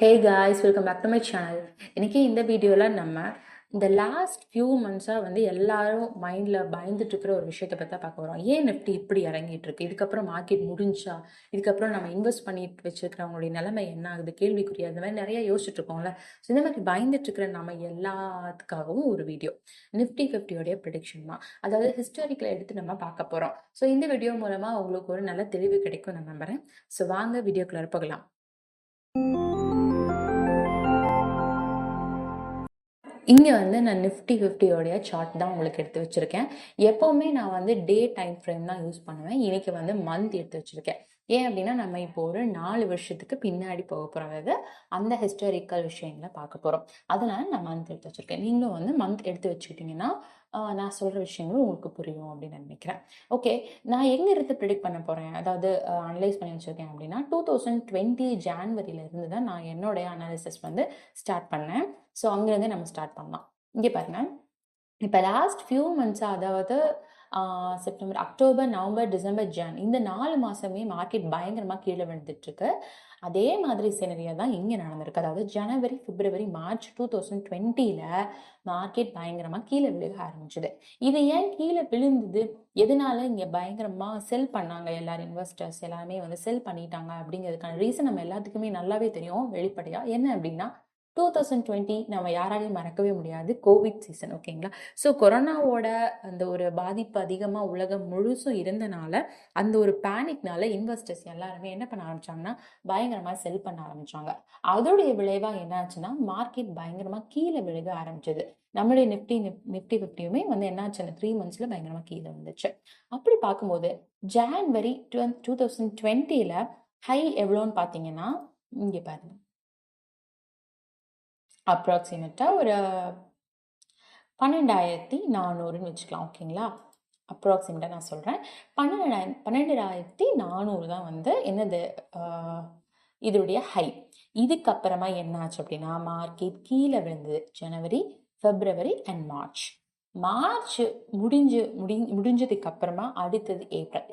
Hey guys, welcome back to my channel. இன்னைக்கு இந்த வீடியோவில் நம்ம இந்த லாஸ்ட் ஃபியூ மந்த்ஸாக எல்லாரும் மைண்டில் பயந்துட்டு இருக்கிற ஒரு விஷயத்தை பற்றி தான் பார்க்க வரோம். ஏன் நிஃப்டி இப்படி இறங்கிட்டு இருக்கு? இதுக்கப்புறம் மார்க்கெட் முடிஞ்சா? இதுக்கப்புறம் நம்ம இன்வெஸ்ட் பண்ணிட்டு வச்சிருக்கிறவங்களுடைய நிலைமை என்ன ஆகுது? கேள்விக்குரிய அந்த மாதிரி நிறைய யோசிச்சுட்டு இருக்கோம்ல. ஸோ இந்த மாதிரி பயந்துட்டு இருக்கிற நம்ம எல்லாத்துக்காகவும் ஒரு வீடியோ நிஃப்டி 50 ப்ரெடிக்ஷன் தான். அதாவது ஹிஸ்டாரிக்கில் எடுத்து நம்ம பார்க்க போகிறோம். ஸோ இந்த வீடியோ மூலமாக உங்களுக்கு ஒரு நல்ல தெளிவு கிடைக்கும் நான் நம்புகிறேன். ஸோ வாங்க வீடியோக்குள்ள போகலாம். இங்கே நான் நிஃப்டி 50 சார்ட் தான் உங்களுக்கு எடுத்து வச்சுருக்கேன். எப்போவுமே நான் டே டைம் ஃப்ரேம் தான் யூஸ் பண்ணுவேன். இன்றைக்கி மந்த் எடுத்து வச்சுருக்கேன். ஏன் அப்படின்னா நம்ம இப்போ ஒரு 4 வருஷத்துக்கு பின்னாடி போக போகிறோம். அதாவது அந்த ஹிஸ்டாரிக்கல் விஷயங்களை பார்க்க போகிறோம். அதனால நான் மந்த் எடுத்து வச்சுருக்கேன். நீங்களும் மந்த் எடுத்து வச்சுக்கிட்டிங்கன்னா நான் சொல்கிற விஷயங்களும் உங்களுக்கு புரியும் அப்படின்னு நினைக்கிறேன். ஓகே, நான் எங்கே இருந்து ப்ரிடிக்ட் பண்ண போகிறேன், அதாவது அனலைஸ் பண்ணி வச்சுருக்கேன் அப்படின்னா 2020 ஜான்வரியிலேருந்து தான் நான் என்னுடைய அனாலிசிஸ் ஸ்டார்ட் பண்ணேன். ஸோ அங்கேருந்து நம்ம ஸ்டார்ட் பண்ணலாம். இங்கே பாருங்கள், இப்போ லாஸ்ட் ஃபியூ மந்த்ஸாக, அதாவது September, October, November, December, John இந்த 4 மாதமே மார்க்கெட் பயங்கரமாக கீழே விழுந்துட்டுருக்கு. அதே மாதிரி சினரியா தான் இங்கே நடந்திருக்கு. அதாவது ஜனவரி, பிப்ரவரி, மார்ச் 2020 மார்க்கெட் பயங்கரமாக கீழே விழுக ஆரம்பிச்சுது. இது ஏன் கீழே விழுந்தது, எதனால இங்கே பயங்கரமாக செல் பண்ணாங்க, எல்லாரும் இன்வெஸ்டர்ஸ் எல்லாருமே செல் பண்ணிட்டாங்க அப்படிங்கிறதுக்கான ரீசன் நம்ம எல்லாத்துக்குமே நல்லாவே தெரியும் வெளிப்படையாக. என்ன அப்படின்னா 2020 நம்ம யாராலையும் மறக்கவே முடியாது, கோவிட் சீசன். ஓகேங்களா? ஸோ கொரோனாவோட அந்த ஒரு பாதிப்பு அதிகமாக உலகம் முழுசும் இருந்தனால அந்த ஒரு பேனிக்னால இன்வெஸ்டர்ஸ் எல்லாருமே என்ன பண்ண ஆரம்பிச்சாங்கன்னா பயங்கரமாக செல் பண்ண ஆரம்பிச்சாங்க. அதோடைய விளைவாக என்ன ஆச்சுன்னா மார்க்கெட் பயங்கரமாக கீழே விழுக ஆரம்பிச்சது. நம்மளுடைய நிஃப்டி 50யுமே என்ன ஆச்சுன்னா 3 மந்த்ஸில் பயங்கரமாக கீழே வந்துச்சு. அப்படி பார்க்கும்போது ஜான்வரி 2020 ஹை எவ்வளோன்னு பார்த்தீங்கன்னா இங்கே பாருங்க, அப்ராக்சிமேட்டாக ஒரு 12,400ன்னு வச்சுக்கலாம். ஓகேங்களா? அப்ராக்சிமேட்டாக நான் சொல்கிறேன், 12,400 தான் என்னது இதோடைய ஹை. இதுக்கப்புறமா என்ன ஆச்சு அப்படின்னா மார்க்கெட் கீழே விழுந்தது ஜனவரி, பிப்ரவரி அண்ட் மார்ச். முடிஞ்சதுக்கு அப்புறமா அடுத்தது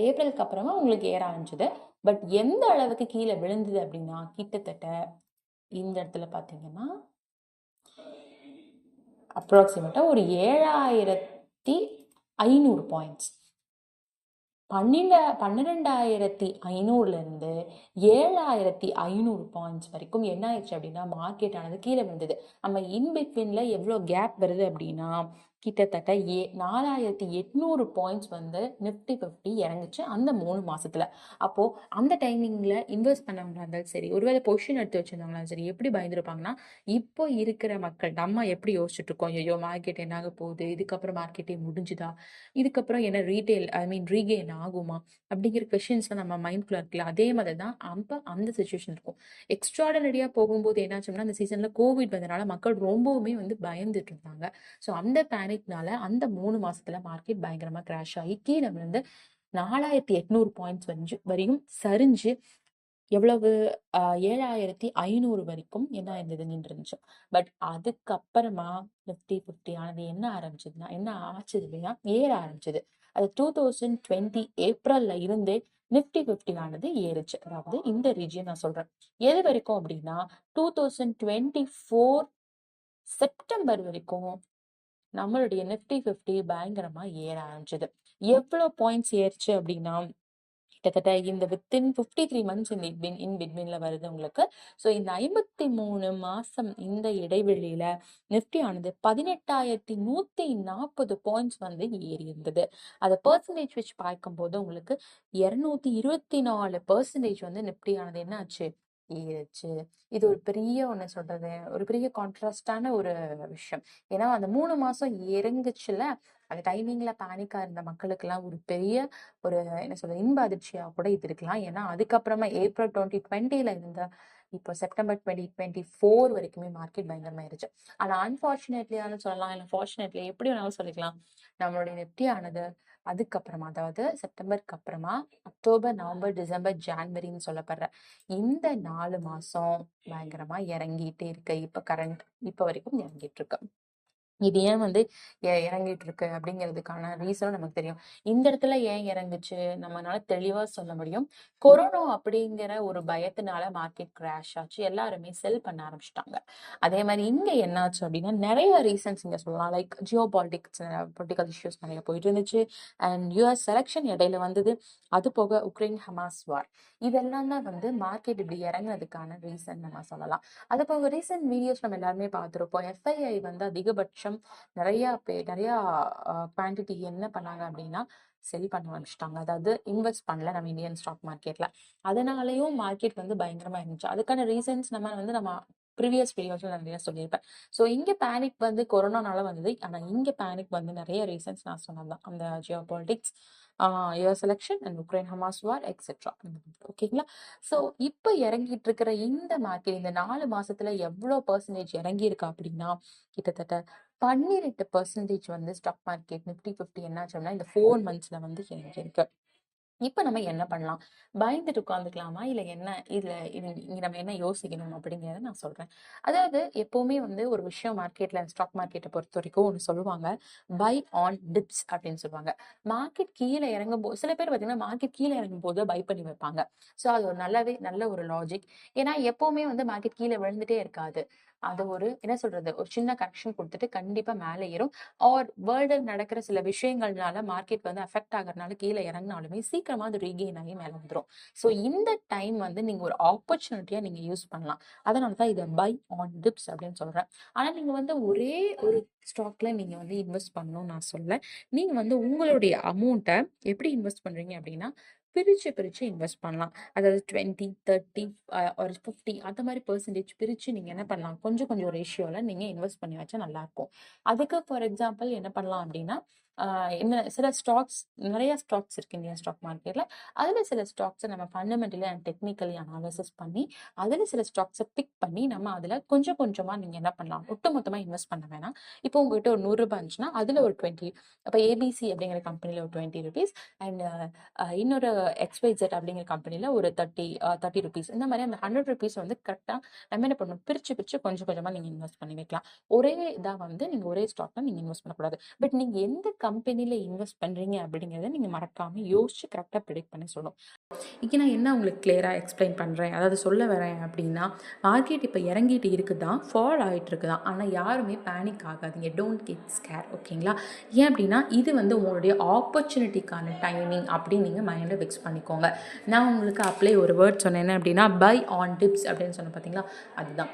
ஏப்ரலுக்கு அப்புறமா உங்களுக்கு ஏற ஆரம்பிச்சது. பட் எந்த அளவுக்கு கீழே விழுந்தது அப்படின்னா கிட்டத்தட்ட இந்த இடத்துல பார்த்தீங்கன்னா அப்ராக்சிமேட்டாக ஒரு 7,500 பாயிண்ட்ஸ். 12,500லேருந்து 7,500 பாயிண்ட்ஸ் வரைக்கும் என்ன ஆயிடுச்சு அப்படின்னா மார்க்கெட் ஆனது கீழே வந்தது. நம்ம இன்பிட்வீன்ல எவ்வளோ கேப் வருது அப்படின்னா கிட்டத்தட்ட 4,800 பாயிண்ட்ஸ் நிஃப்டி 50 இறங்குச்சு அந்த 3 மாசத்துல. அப்போ அந்த டைமிங்ல இன்வெஸ்ட் பண்ணவங்களா இருந்தாலும் சரி, ஒருவேளை பொசிஷன் எடுத்து வச்சிருந்தவங்களாலும் சரி, எப்படி பயந்துருப்பாங்கன்னா இப்போ இருக்கிற மக்கள் நம்ம எப்படி யோசிச்சுட்டு இருக்கோம், ஐயோ மார்க்கெட் என்னாக போகுது, இதுக்கப்புறம் மார்க்கெட்டே முடிஞ்சுதா, இதுக்கப்புறம் என்ன ரீட்டைல் ரீகெயின் ஆகுமா அப்படிங்கிற கொஷின்ஸ்லாம் நம்ம மைண்ட்குள்ள இருக்குல்ல. அதே மாதிரி தான் அப்போ அந்த சுச்சுவேஷன் இருக்கும். எக்ஸ்ட்ராடனரியா போகும்போது என்னாச்சுன்னா அந்த சீசன்ல கோவிட் வந்தனால மக்கள் ரொம்பவுமே பயந்துட்டு இருந்தாங்க. ஸோ அந்த பேனிக்னால அந்த 3 மாசத்துல மார்க்கெட் பயங்கரமா கிராஷ் ஆகி கீழே விழுந்து 4,800 பாயிண்ட்ஸ் வரையும் சரிஞ்சு எவ்வளவு 7,500 வரைக்கும் என்ன இருந்தது நின்று இருந்துச்சு. பட் அதுக்கப்புறமா நிஃப்டி 50 ஆனது என்ன ஆரம்பிச்சதுன்னா என்ன ஆச்சுது இல்லையா, ஏற ஆரம்பிச்சது. அது 2020 ஏப்ரல்ல இருந்தே நிஃப்டி 50 ஆனது ஏறுச்சு. அதாவது இந்த ரீஜியன் நான் சொல்றேன் எது வரைக்கும் அப்படின்னா 2024 செப்டம்பர் வரைக்கும் நம்மளுடைய நிஃப்டி 50 பயங்கரமா ஏற ஆரம்பிச்சது. எவ்வளவு பாயிண்ட்ஸ் ஏறுச்சு அப்படின்னா கிட்டத்தட்ட இந்த வித்தின் 53 மந்த்ஸ் இன் பிட்வீன்ல வருது உங்களுக்கு. ஸோ இந்த 53 மாசம் இந்த இடைவெளியில நிஃப்டி ஆனது 18,140 பாயிண்ட்ஸ் ஏறி இருந்தது. அதை பெர்சன்டேஜ் வச்சு பார்க்கும்போது உங்களுக்கு 224% நிஃப்டி ஆனது என்ன ஆச்சு, ஏறுச்சு. இது ஒரு பெரிய ஒரு பெரிய கான்ட்ராஸ்டான ஒரு விஷயம். ஏன்னா அந்த 3 மாசம் இறங்குச்சுல, அந்த டைமிங்ல பேனிக்கா இருந்த மக்களுக்கு எல்லாம் ஒரு பெரிய ஒரு இன்ப அதிர்ச்சியா கூட இது இருக்கலாம். ஏன்னா அதுக்கப்புறமா ஏப்ரல் 2020 இருந்த இப்போ செப்டம்பர் 2024 வரைக்குமே மார்க்கெட் பயங்கரமாயிருச்சு. ஆனா அன்பார்ச்சுனேட்லியானு சொல்லலாம், இல்லை ஃபார்ச்சுனேட்லி எப்படி வேணாலும் சொல்லிக்கலாம், நம்மளுடைய நிஃப்டி ஆனது அதுக்கப்புறமா, அதாவது செப்டம்பருக்கு அப்புறமா அக்டோபர், நவம்பர், டிசம்பர், ஜான்வரின்னு சொல்லப்படுற இந்த 4 மாசம் பயங்கரமா இறங்கிட்டே இருக்கு. இப்ப கரண்ட் இப்ப வரைக்கும் இறங்கிட்டு இருக்கு. இது ஏன் வந்து இறங்கிட்டு இருக்கு அப்படிங்கிறதுக்கான ரீசனும் நமக்கு தெரியும். இந்த இடத்துல ஏன் இறங்குச்சு நம்மளால தெளிவா சொல்ல முடியும். கொரோனா அப்படிங்கிற ஒரு பயத்தினால மார்க்கெட் கிராஷ் ஆச்சு. எல்லாருமே செல் பண்ண ஆரம்பிச்சிட்டாங்க. அதே மாதிரி இங்க என்னாச்சு அப்படின்னா நிறைய ரீசன்ஸ் இங்க சொல்லலாம். Like Jio politics, political issues நிறைய போயிட்டு இருந்துச்சு. அண்ட் யூஎஸ் எலெக்ஷன் இடையில வந்தது. அது போக உக்ரைன் ஹமாஸ் வார், இதெல்லாம் தான் வந்து மார்க்கெட் இப்படி இறங்குனதுக்கான ரீசன் நம்ம சொல்லலாம். அது போக ரீசன்ட் வீடியோஸ் நம்ம எல்லாருமே பார்த்துருப்போம். எஃப்ஐஐ வந்து அதிகபட்சம் நிறைய குவான்டிட்டி என்ன பண்ணாங்க அப்படின்னா செல் பண்ண ஆரம்பிச்சிட்டாங்க. அதாவது இன்வெஸ்ட் பண்ணல நம்ம இந்தியன் ஸ்டாக் மார்க்கெட்ல. அதனாலயும் மார்க்கெட் வந்து பயங்கரமா இருந்துச்சு. அதுக்கான ரீசன்ஸ் நம்ம ப்ரீவியஸ் வீடியோஸ்ல நிறைய சொல்லியிருப்பேன். ஸோ இங்க பேனிக் வந்து கொரோனானால வந்தது. ஆனா இங்க பேனிக் வந்து நிறைய ரீசன்ஸ் நான் சொன்னதுதான். அந்த Jio politics, US election and Ukraine Hamas war etcetera. ஓகேங்களா? ஸோ இப்போ இறங்கிட்டு இருக்கிற இந்த மார்க்கெட் இந்த 4 மாசத்துல எவ்வளோ பர்சன்டேஜ் இறங்கி இருக்கா அப்படின்னா கிட்டத்தட்ட 12% வந்து ஸ்டாக் மார்க்கெட் நிஃப்டி 50 என்னாச்சு அப்படின்னா இந்த 4 மந்த்ஸ்ல வந்து இறங்கி இருக்கு. இப்ப நம்ம என்ன பண்ணலாம்? பயந்துட்டு உட்கார்ந்துக்கலாமா? இல்ல என்ன இதுல இங்க நம்ம என்ன யோசிக்கணும் அப்படிங்கிறத நான் சொல்றேன். அதாவது எப்பவுமே வந்து ஒரு விஷயம் மார்க்கெட்ல ஸ்டாக் மார்க்கெட்டை பொறுத்தவரைக்கும் ஒண்ணு சொல்லுவாங்க. பை ஆன் டிப்ஸ் அப்படின்னு சொல்லுவாங்க. மார்க்கெட் கீழ இறங்கும்போது சில பேர் பார்த்தீங்கன்னா, மார்க்கெட் கீழ இறங்கும்போது பை பண்ணி வைப்பாங்க. ஸோ அது ஒரு நல்ல ஒரு லாஜிக். ஏன்னா எப்பவுமே வந்து மார்க்கெட் கீழ விழுந்துட்டே இருக்காது. அது ஒரு என்ன சொல்றது? ஒரு சின்ன கரெக்ஷன் குடுத்துட்டு கண்டிப்பா மேல ஏறும். ஆர் வேர்ல்டுல நடக்கிற சில விஷயங்கள்னால மார்க்கெட் வந்து அஃபெக்ட் ஆகுறதுனால கீழ இறங்குனாலுமே சீக்கிரமா அது ரீகெயின் ஆகி மேல வந்துரும். ஸோ இந்த டைம் வந்து நீங்க ஒரு ஆப்பர்ச்சுனிட்டியா நீங்க யூஸ் பண்ணலாம். அதனால தான் இத பை ஆன் டிப்ஸ் அப்படின்னு சொல்றேன். ஆனா நீங்க வந்து ஒரே ஒரு ஸ்டாக்ல நீங்க வந்து இன்வெஸ்ட் பண்ணணும்னு நான் சொல்லல. நீங்க வந்து உங்களுடைய அமௌண்ட்ட எப்படி இன்வெஸ்ட் பண்றீங்க அப்படின்னா, பிரிச்சு இன்வெஸ்ட் பண்ணலாம். அதாவது 20, 30 ஒரு 50 அந்த மாதிரி பெர்சன்டேஜ் பிரிச்சு நீங்க என்ன பண்ணலாம், கொஞ்சம் ரேஷியோல நீங்க இன்வெஸ்ட் பண்ணி வச்சா நல்லா இருக்கும். அதுக்கு ஃபார் எக்ஸாம்பிள் என்ன பண்ணலாம் அப்படின்னா, என்ன சில ஸ்டாக்ஸ் நிறைய ஸ்டாக்ஸ் இருக்கு இந்தியன் ஸ்டாக் மார்க்கெட்ல. அதுல சில ஸ்டாக்ஸை நம்ம ஃபண்டமெண்டலி அண்ட் டெக்னிக்கலி அனாலிசிஸ் பண்ணி அதுல சில ஸ்டாக்ஸை பிக் பண்ணி நம்ம அதுல கொஞ்சமா நீங்க என்ன பண்ணலாம், ஒட்டுமொத்தமா இன்வெஸ்ட் பண்ண வேணாம். இப்போ உங்ககிட்ட ஒரு 100 ரூபாய் இருந்துச்சுன்னா அதுல ஒரு 20, அப்போ ஏபிசி அப்படிங்கிற கம்பெனில ஒரு 20 ருபீஸ் அண்ட் இன்னொரு எக்ஸ்வைசெட் அப்படிங்கிற கம்பெனில ஒரு 30 ருபீஸ், இந்த மாதிரி அந்த 100 ருபீஸ் வந்து கரெக்டா நம்ம என்ன பண்ணணும், பிரிச்சு கொஞ்சமா நீங்க இன்வெஸ்ட் பண்ணி வைக்கலாம். ஒரே இதா வந்து நீங்க ஒரே ஸ்டாக்ல நீங்க இன்வெஸ்ட் பண்ணக்கூடாது. பட் நீங்க எந்த கம்பெனில இன்வெஸ்ட் பண்றீங்க அப்படிங்கறத நீங்க மறக்காம யோசிச்சு கரெக்டா ப்ரெடிக்ட் பண்ணி சொல்லணும். இங்கே நான் என்ன உங்களுக்கு கிளியராக எக்ஸ்பிளைன் பண்ணுறேன், அதாவது சொல்ல வரேன் அப்படின்னா, மார்க்கெட் இப்போ இறங்கிட்டு இருக்குதான், ஃபால் ஆகிட்டு இருக்குதான். ஆனால் யாருமே பேனிக் ஆகாதீங்க. Don't get scare. ஓகேங்களா? ஏன் அப்படின்னா இது வந்து உங்களுடைய ஆப்பர்ச்சுனிட்டிக்கான டைமிங் அப்படின்னு நீங்கள் மைண்டில் ஃபிக்ஸ் பண்ணிக்கோங்க. நான் உங்களுக்கு அப்ளை ஒரு வேர்ட் சொன்னேன் என்ன அப்படின்னா, பை ஆன் டிப்ஸ் அப்படின்னு சொன்னேன் பார்த்தீங்களா, அதுதான்.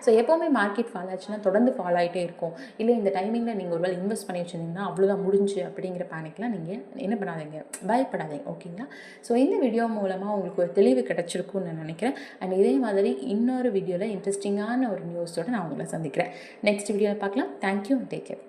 ஸோ எப்போவுமே மார்க்கெட் ஃபால் ஆச்சுன்னா தொடர்ந்து ஃபால் ஆகிட்டே இருக்கும். இல்லை இந்த டைமிங்கில் நீங்கள் ஒரு வேளை இன்வெஸ்ட் பண்ணி வச்சுருந்தீங்கன்னா அவ்வளோதான் முடிஞ்சு அப்படிங்கிற பேனிக்லாம் நீங்கள் என்ன பண்ணாதீங்க, பயப்படாதீங்க. ஓகேங்களா? ஸோ இந்த வீடியோ மூலமாக உங்களுக்கு ஒரு தெளிவு கிடைச்சிருக்கும்னு நான் நினைக்கிறேன். அண்ட் இதே மாதிரி இன்னொரு வீடியோவில் இன்ட்ரெஸ்டிங்கான ஒரு நியூஸோடு நான் உங்களை சந்திக்கிறேன். நெக்ஸ்ட் வீடியோவில் பார்க்கலாம். Thank you and take care.